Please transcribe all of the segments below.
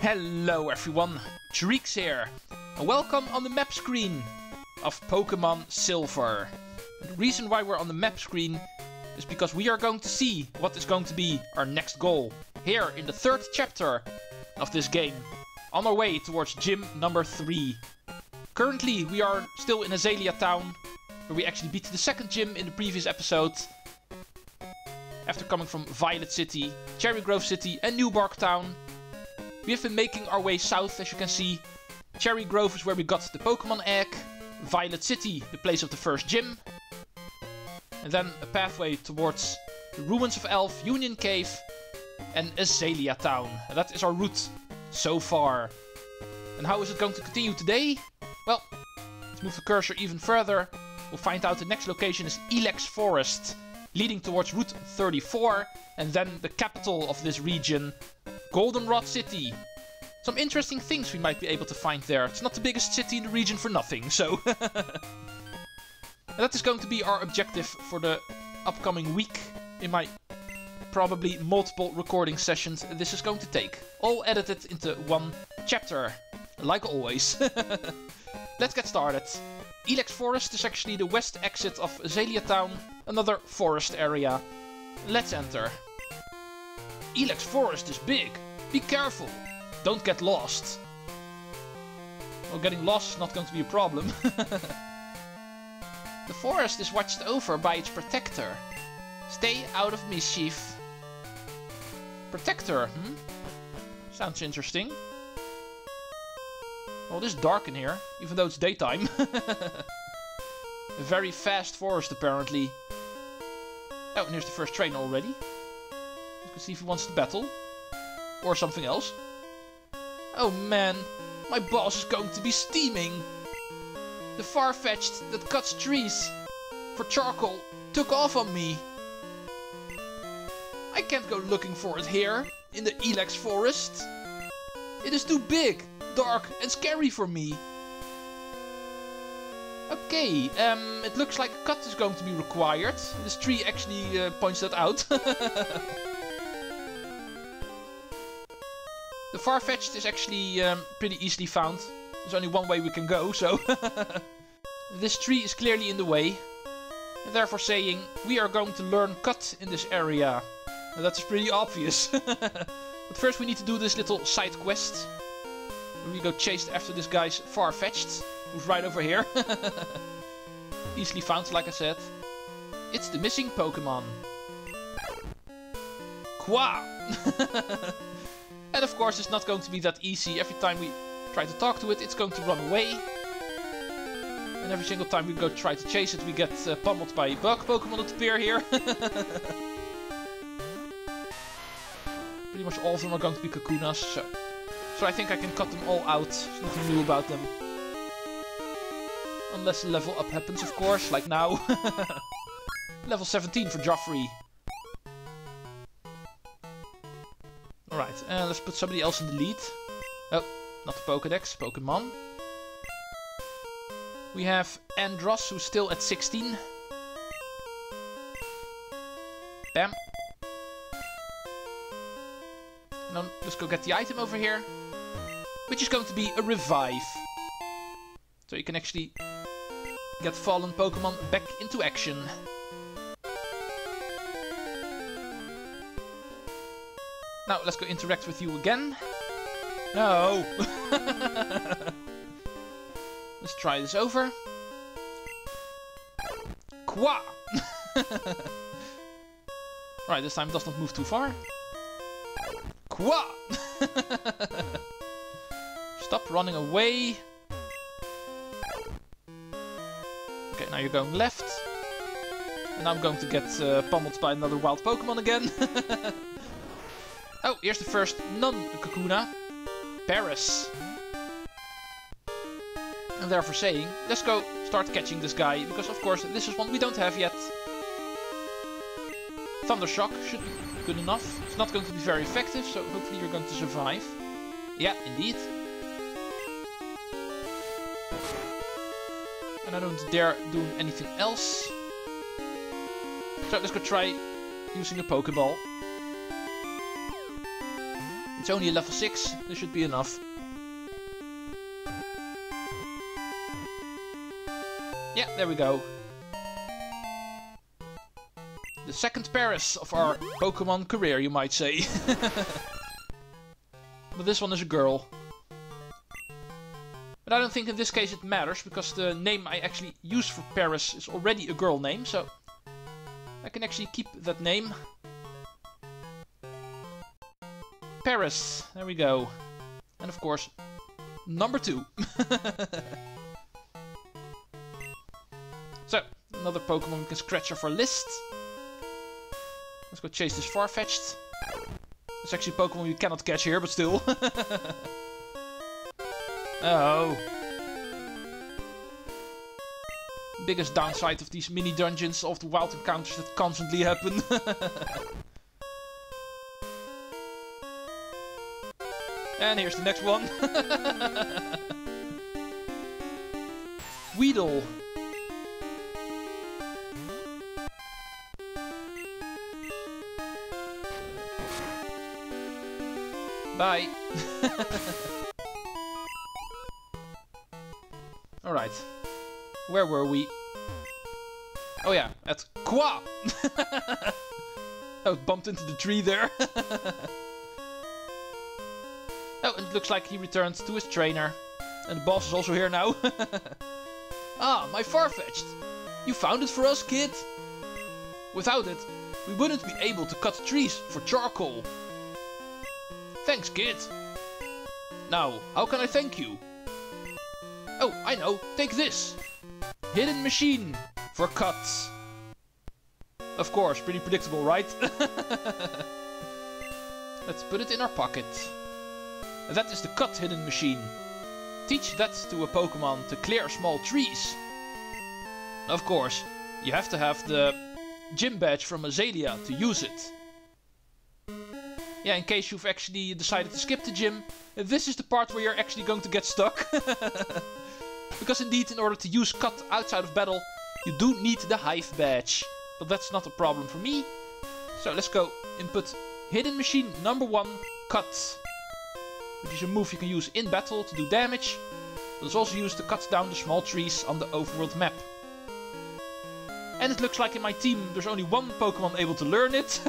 Hello everyone, Treecks here, and welcome on the map screen of Pokémon Silver. And the reason why we're on the map screen is because we are going to see what is going to be our next goal here in the third chapter of this game, on our way towards gym number 3. Currently we are still in Azalea Town, where we actually beat the second gym in the previous episode, after coming from Violet City, Cherry Grove City and New Bark Town. We have been making our way south, as you can see. Cherry Grove is where we got the Pokemon egg, Violet City, the place of the first gym, and then a pathway towards the ruins of Elf, Union Cave and Azalea Town. And that is our route so far. And how is it going to continue today? Well, let's move the cursor even further. We'll find out the next location is Ilex Forest, leading towards Route 34, and then the capital of this region, Goldenrod City. Some interesting things we might be able to find there. It's not the biggest city in the region for nothing, so... And that is going to be our objective for the upcoming week in my probably multiple recording sessions this is going to take. All edited into one chapter, like always. Let's get started. Ilex Forest is actually the west exit of Azalea Town, another forest area. Let's enter. Ilex Forest is big. Be careful. Don't get lost. Well, getting lost is not going to be a problem. The forest is watched over by its protector. Stay out of mischief. Protector, Sounds interesting. Well, it is dark in here, even though it's daytime. A very fast forest, apparently. Oh, and here's the first trainer already. Let's see if he wants to battle. Or something else. Oh man, my boss is going to be steaming. The Farfetch'd that cuts trees for charcoal took off on me. I can't go looking for it here, in the Ilex Forest. It is too big, dark and scary for me. Okay, it looks like a cut is going to be required. This tree actually points that out. The Farfetch'd is actually pretty easily found. There's only one way we can go, so... This tree is clearly in the way. And therefore saying, we are going to learn cut in this area. Now, that's pretty obvious. But first we need to do this little side quest. Where we go chase after this guy's Farfetch'd, who's right over here. Easily found, like I said. It's the missing Pokemon. Qua! And of course it's not going to be that easy. Every time we try to talk to it, it's going to run away. And every single time we go try to chase it, we get pummeled by bug Pokemon that appear here. Pretty much all of them are going to be Croconaws, so I think I can cut them all out. There's nothing new about them. Unless a level up happens, of course, like now. Level 17 for Joffrey. Alright, let's put somebody else in the lead. Oh, not the Pokédex, Pokemon. We have Andros, who's still at 16. Bam. Now let's go get the item over here. Which is going to be a revive. So you can actually get fallen Pokemon back into action. Now, let's go interact with you again. No! Let's try this over. Qua! Right, this time it does not move too far. Qua! Stop running away. Okay, now you're going left. And I'm going to get pummeled by another wild Pokemon again. Oh, here's the first non-Kakuna, Paris. And therefore saying, let's go start catching this guy, because of course this is one we don't have yet. Thunder Shock should be good enough. It's not going to be very effective, so hopefully you're going to survive. Yeah, indeed. And I don't dare do anything else. So let's go try using a Pokeball. It's only a level 6, this should be enough. Yeah, there we go. The second Paris of our Pokemon career, you might say. But this one is a girl. But I don't think in this case it matters, because the name I actually use for Paris is already a girl name, so I can actually keep that name. Paris, there we go. And of course, number 2. So, another Pokemon we can scratch off our list. Let's go chase this Farfetch'd. It's actually a Pokemon we cannot catch here, but still. Oh. Biggest downside of these mini dungeons, of the wild encounters that constantly happen. And here's the next one. Weedle. Bye. Alright. Where were we? Oh yeah, at Qua! Oh, bumped into the tree there. Oh, and it looks like he returned to his trainer. And the boss is also here now. Ah, my Farfetch'd! You found it for us, kid? Without it, we wouldn't be able to cut trees for charcoal. Thanks, kid. Now, how can I thank you? Oh, I know. Take this. Hidden machine for cuts. Of course, pretty predictable, right? Let's put it in our pocket. That is the cut hidden machine. Teach that to a Pokemon to clear small trees. Of course, you have to have the gym badge from Azalea to use it. Yeah, in case you've actually decided to skip the gym, this is the part where you're actually going to get stuck. Because indeed, in order to use cut outside of battle, you do need the hive badge. But that's not a problem for me. So let's go input hidden machine number 1, cut. Which is a move you can use in battle to do damage. But it's also used to cut down the small trees on the overworld map. And it looks like in my team there's only one Pokemon able to learn it.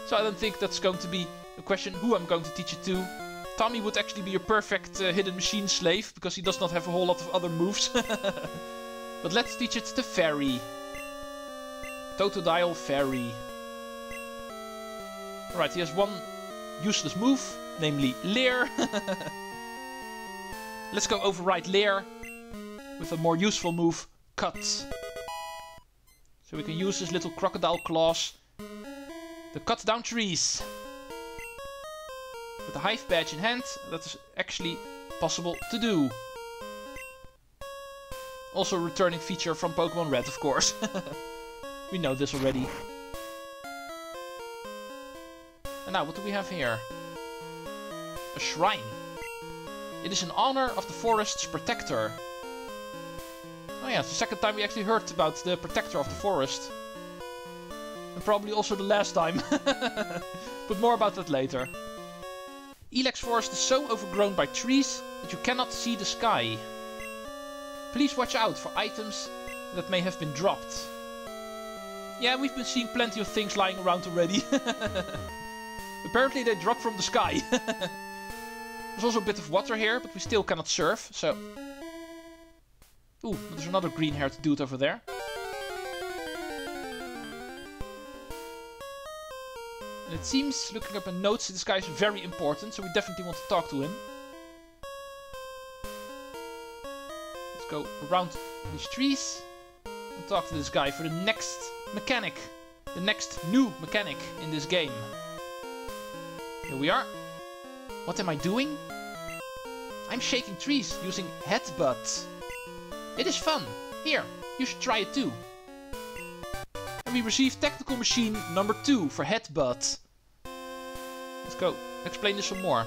So I don't think that's going to be a question who I'm going to teach it to. Tommy would actually be a perfect hidden machine slave, because he does not have a whole lot of other moves. But let's teach it to Fairy. Totodile Fairy. Alright, he has one useless move, namely Leer. Let's go override Leer with a more useful move, Cut. So we can use his little crocodile claws to cut down trees. With the hive badge in hand, that is actually possible to do. Also a returning feature from Pokemon Red, of course. We know this already. And now, what do we have here? A shrine. It is in honor of the forest's protector. Oh yeah, it's the second time we actually heard about the protector of the forest. And probably also the last time. But more about that later. Ilex forest is so overgrown by trees that you cannot see the sky. Please watch out for items that may have been dropped. Yeah, we've been seeing plenty of things lying around already. Apparently they drop from the sky. There's also a bit of water here, but we still cannot surf, so... Ooh, there's another green-haired dude over there. And it seems, looking up in notes, this guy is very important, so we definitely want to talk to him. Let's go around these trees and talk to this guy for the next mechanic. The next new mechanic in this game. Here we are. What am I doing? I'm shaking trees using Headbutt. It is fun. Here, you should try it too. And we received Technical Machine number 2 for Headbutt. Let's go explain this some more.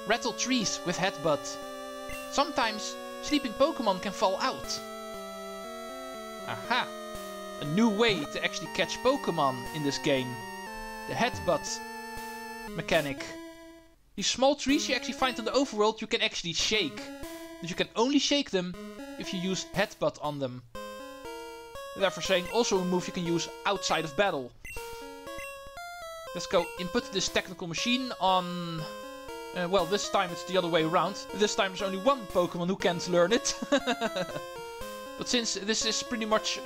Rattle trees with Headbutt. Sometimes sleeping Pokemon can fall out. Aha! A new way to actually catch Pokemon in this game. The Headbutt mechanic. These small trees you actually find in the overworld you can actually shake. But you can only shake them if you use Headbutt on them. Therefore saying also a move you can use outside of battle. Let's go input this technical machine on... well, this time it's the other way around. This time there's only one Pokemon who can't learn it. But since this is pretty much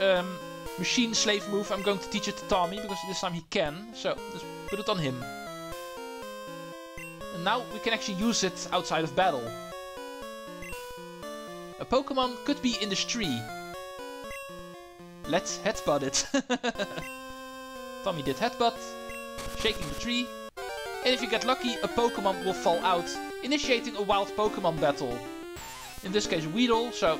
machine slave move, I'm going to teach it to Tommy, because this time he can. So, let's put it on him. And now we can actually use it outside of battle. A Pokemon could be in this tree. Let's Headbutt it. Tommy did Headbutt, shaking the tree. And if you get lucky, a Pokemon will fall out, initiating a wild Pokemon battle. In this case, Weedle, so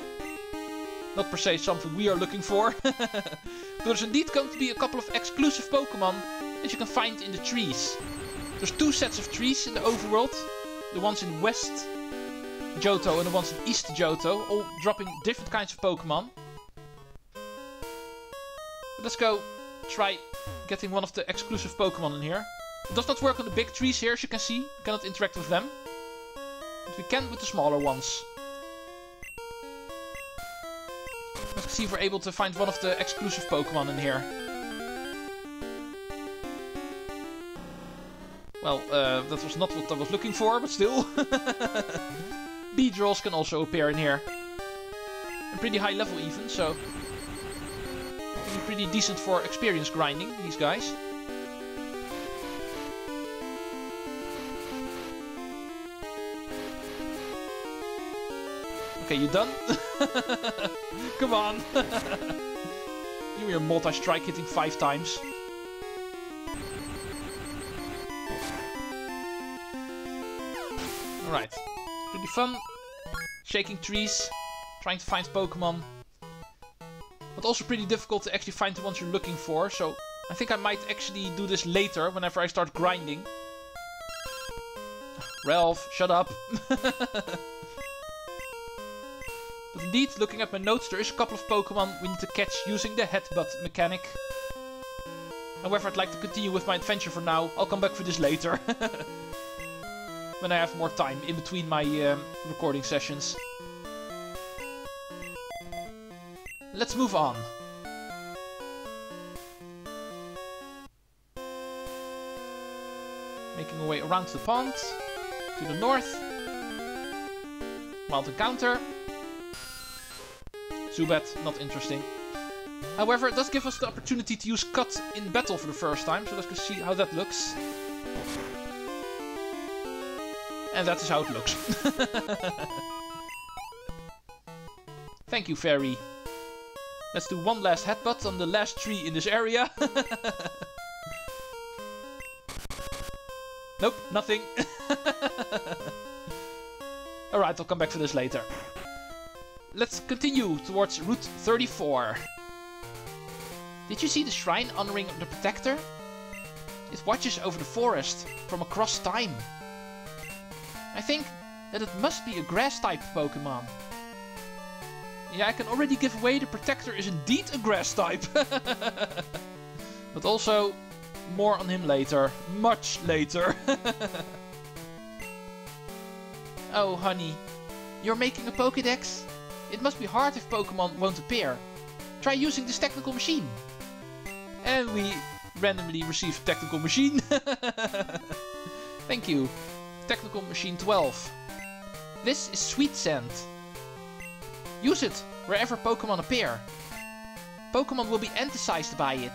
not per se something we are looking for. But there's indeed going to be a couple of exclusive Pokemon that you can find in the trees. There's two sets of trees in the overworld. The ones in West Johto and the ones in East Johto, all dropping different kinds of Pokemon. But let's go try getting one of the exclusive Pokemon in here. It does not work on the big trees here, as you can see. We cannot interact with them. But we can with the smaller ones. Let's see if we're able to find one of the exclusive Pokemon in here. Well, that was not what I was looking for, but still. Beedrills can also appear in here. And pretty high level even, so... pretty decent for experience grinding, these guys. Okay, you done? Come on! You and your multi-strike hitting 5 times. Alright. Pretty fun. Shaking trees. Trying to find Pokemon. But also pretty difficult to actually find the ones you're looking for. So I think I might actually do this later, whenever I start grinding. Ralph, shut up. But indeed, looking at my notes, there is a couple of Pokemon we need to catch using the Headbutt mechanic. However, I'd like to continue with my adventure for now. I'll come back for this later. When I have more time in between my recording sessions. Let's move on. Making our way around the pond. To the north. Wild encounter. Zubat, not interesting. However, it does give us the opportunity to use Cut in battle for the first time. So let's go see how that looks. And that is how it looks. Thank you, Fairy. Let's do one last Headbutt on the last tree in this area. Nope, nothing. Alright, I'll come back for this later. Let's continue towards Route 34. Did you see the shrine honoring the Protector? It watches over the forest from across time. I think that it must be a grass-type Pokemon. Yeah, I can already give away the Protector is indeed a grass-type. But also, more on him later. Much later. Oh, honey. You're making a Pokédex? It must be hard if Pokemon won't appear. Try using this technical machine. And we randomly received technical machine. Thank you. Technical machine 12. This is Sweet Scent. Use it wherever Pokemon appear. Pokemon will be anticized by it.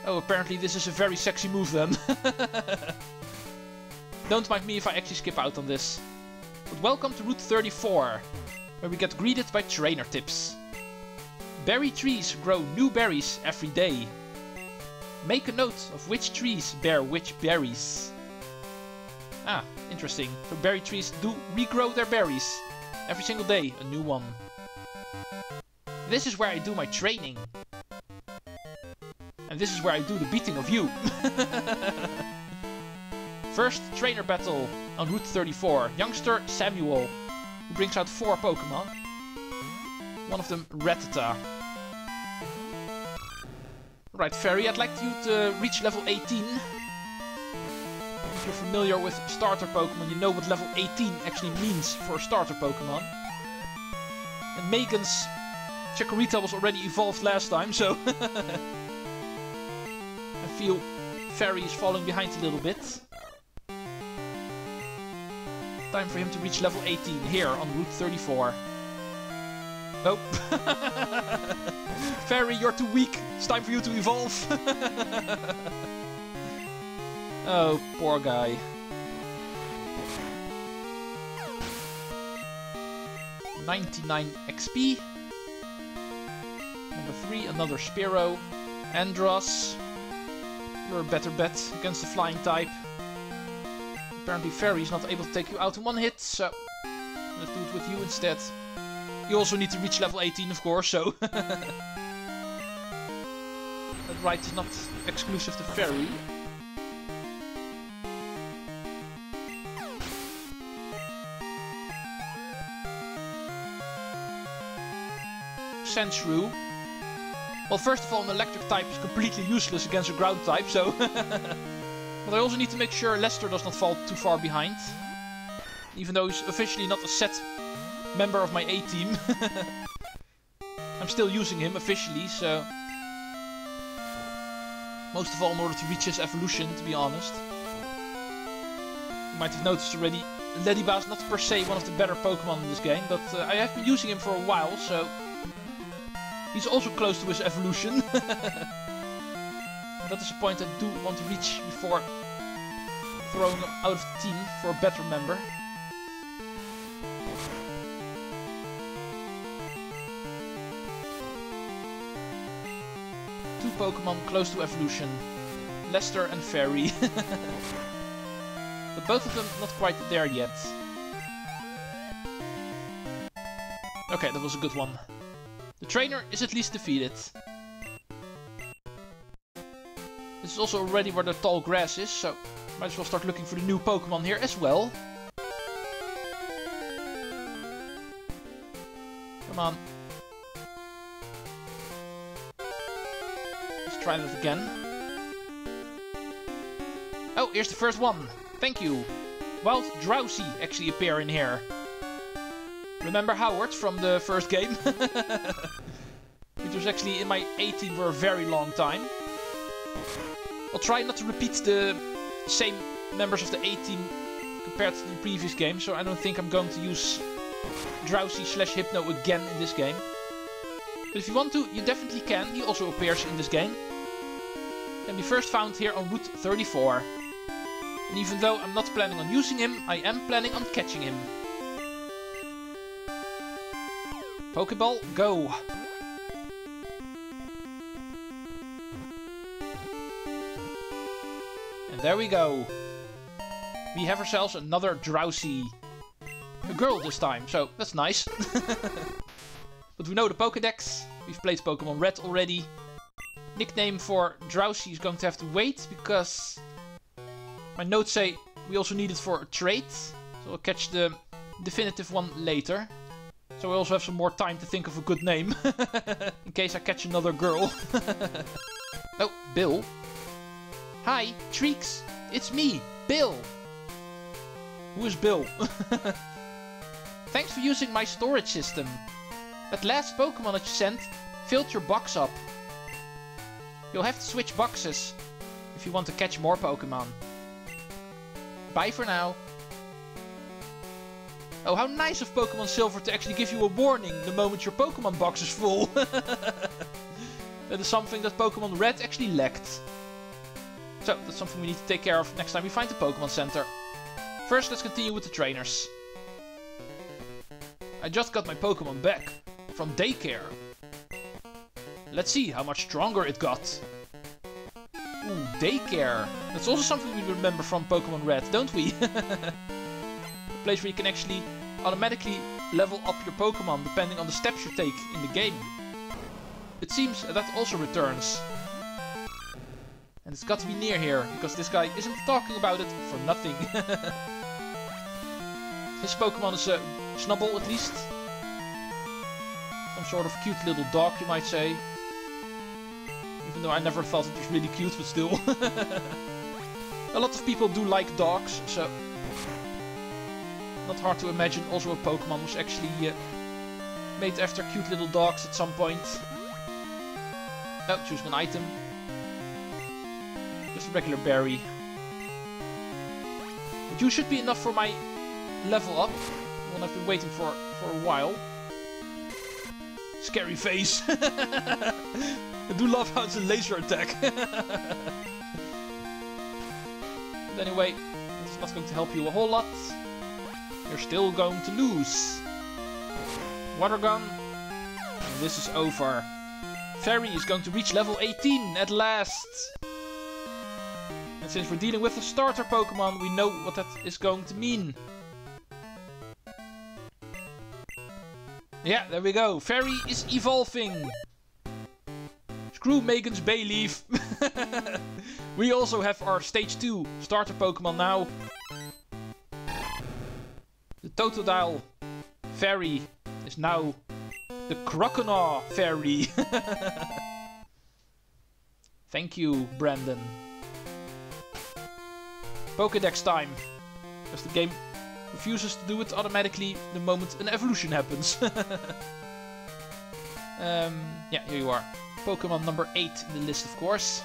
Oh, apparently this is a very sexy move then. Don't mind me if I actually skip out on this. But welcome to Route 34, where we get greeted by trainer tips. Berry trees grow new berries every day. Make a note of which trees bear which berries. Ah, interesting. So berry trees do regrow their berries. Every single day, a new one. This is where I do my training. And this is where I do the beating of you. First trainer battle on Route 34. Youngster Samuel, who brings out 4 Pokemon. One of them Rattata. Right, Fairy, I'd like you to reach level 18. you're familiar with starter Pokemon, you know what level 18 actually means for a starter Pokemon. And Megan's Chikorita was already evolved last time, so I feel Fairy is falling behind a little bit. Time for him to reach level 18 here on Route 34. Nope. Fairy, you're too weak. It's time for you to evolve. Oh, poor guy. $99 XP. Number 3, another Spearow. Andros. You're a better bet against the flying type. Apparently Fairy is not able to take you out in one hit, so let's do it with you instead. You also need to reach level 18, of course, so that right is not exclusive to Fairy. Sandshrew. Well, first of all, an electric type is completely useless against a ground type, so but I also need to make sure Lester does not fall too far behind. Even though he's officially not a set member of my A-team. I'm still using him officially, so most of all in order to reach his evolution, to be honest. You might have noticed already, Ladybug is not per se one of the better Pokemon in this game, but I have been using him for a while, so he's also close to his evolution. That is a point I do want to reach before throwing him out of the team for a better member. Two Pokemon close to evolution. Lester and Fairy. But both of them not quite there yet. Okay, that was a good one. The trainer is at least defeated. This is also already where the tall grass is, so might as well start looking for the new Pokemon here as well. Come on. Let's try that again. Oh, here's the first one. Thank you. Wild Drowsy actually appear in here. Remember Howard from the first game? Which was actually in my A-team for a very long time. I'll try not to repeat the same members of the A-team compared to the previous game, so I don't think I'm going to use Drowsy/Hypno again in this game. But if you want to, you definitely can. He also appears in this game. Can be first found here on Route 34. And even though I'm not planning on using him, I am planning on catching him. Pokeball, go! And there we go. We have ourselves another Drowsy. A girl this time, so that's nice. But we know the Pokédex. We've played Pokemon Red already. Nickname for Drowsy is going to have to wait, because my notes say we also need it for a trait. So I'll catch the definitive one later. So we also have some more time to think of a good name. In case I catch another girl. Oh, Bill. Hi, Treecks. It's me, Bill. Who is Bill? Thanks for using my storage system. That last Pokemon that you sent filled your box up. You'll have to switch boxes if you want to catch more Pokemon. Bye for now. Oh, how nice of Pokemon Silver to actually give you a warning the moment your Pokemon box is full. That is something that Pokemon Red actually lacked. So, that's something we need to take care of next time we find the Pokemon Center. First, let's continue with the trainers. I just got my Pokemon back from daycare. Let's see how much stronger it got. Ooh, daycare. That's also something we remember from Pokemon Red, don't we? A place where you can actually automatically level up your Pokemon depending on the steps you take in the game. It seems that also returns. And it's got to be near here, because this guy isn't talking about it for nothing. His Pokemon is a Snubbull at least. Some sort of cute little dog, you might say. Even though I never thought it was really cute, but still. A lot of people do like dogs, so not hard to imagine also a Pokemon was actually made after cute little dogs at some point. Oh, choosing an item. Just a regular berry. But you should be enough for my level up. One I've been waiting for a while. Scary face. I do love how it's a laser attack. But anyway, it's not going to help you a whole lot. You're still going to lose. Water gun. And this is over. Fairy is going to reach level 18 at last. And since we're dealing with a starter Pokemon, we know what that is going to mean. Yeah, there we go. Fairy is evolving. Screw Megan's Bayleaf. We also have our stage 2 starter Pokemon now. The Totodile Fairy is now the Croconaw Fairy. Thank you, Brandon. Pokédex time. Because the game refuses to do it automatically the moment an evolution happens. Yeah, here you are. Pokemon number 8 in the list, of course.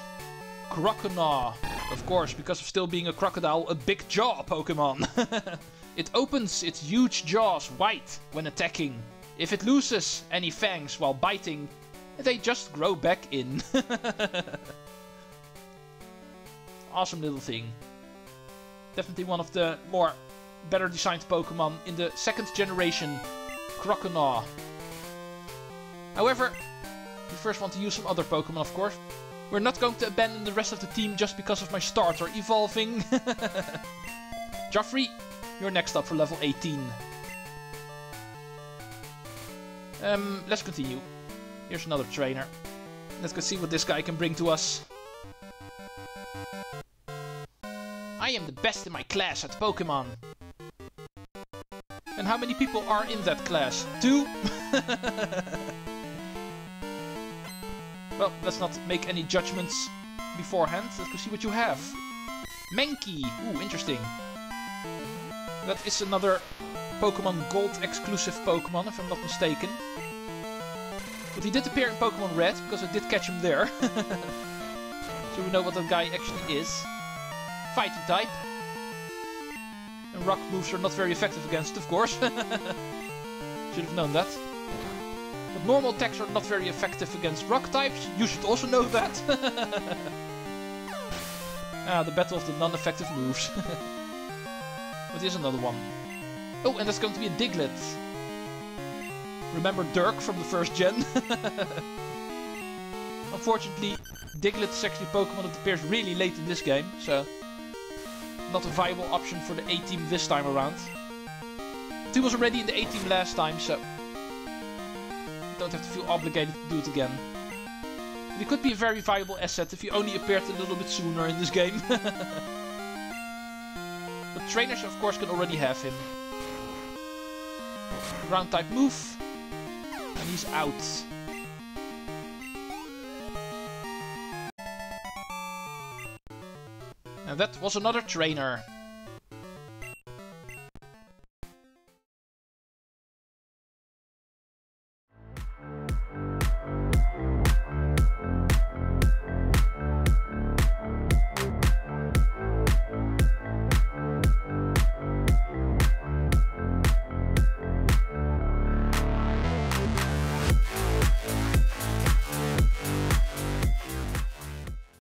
Croconaw. Of course, because of still being a crocodile, a big jaw Pokemon. It opens its huge jaws wide when attacking. If it loses any fangs while biting, they just grow back in. Awesome little thing. Definitely one of the more better designed Pokemon in the second generation Croconaw. However, we first want to use some other Pokemon, of course. We're not going to abandon the rest of the team just because of my starter evolving. Joffrey, you're next up for level 18. Let's continue. Here's another trainer. Let's go see what this guy can bring to us. I am the best in my class at Pokemon. And how many people are in that class? 2? Well, let's not make any judgments beforehand. Let's go see what you have. Mankey. Ooh, interesting. That is another Pokemon Gold exclusive Pokemon, if I'm not mistaken. But he did appear in Pokemon Red, because I did catch him there. So we know what that guy actually is. Fighting type. And rock moves are not very effective against, of course. Should have known that. But normal attacks are not very effective against rock types. You should also know that. The battle of the non-effective moves. But here's another one. Oh, and that's going to be a Diglett. Remember Dirk from the first gen? Unfortunately, Diglett is actually a Pokemon that appears really late in this game, so not a viable option for the A-team this time around. He was already in the A-team last time, so don't have to feel obligated to do it again. But he could be a very viable asset if he only appeared a little bit sooner in this game. But trainers, of course, can already have him. Ground type move. And he's out. And that was another trainer.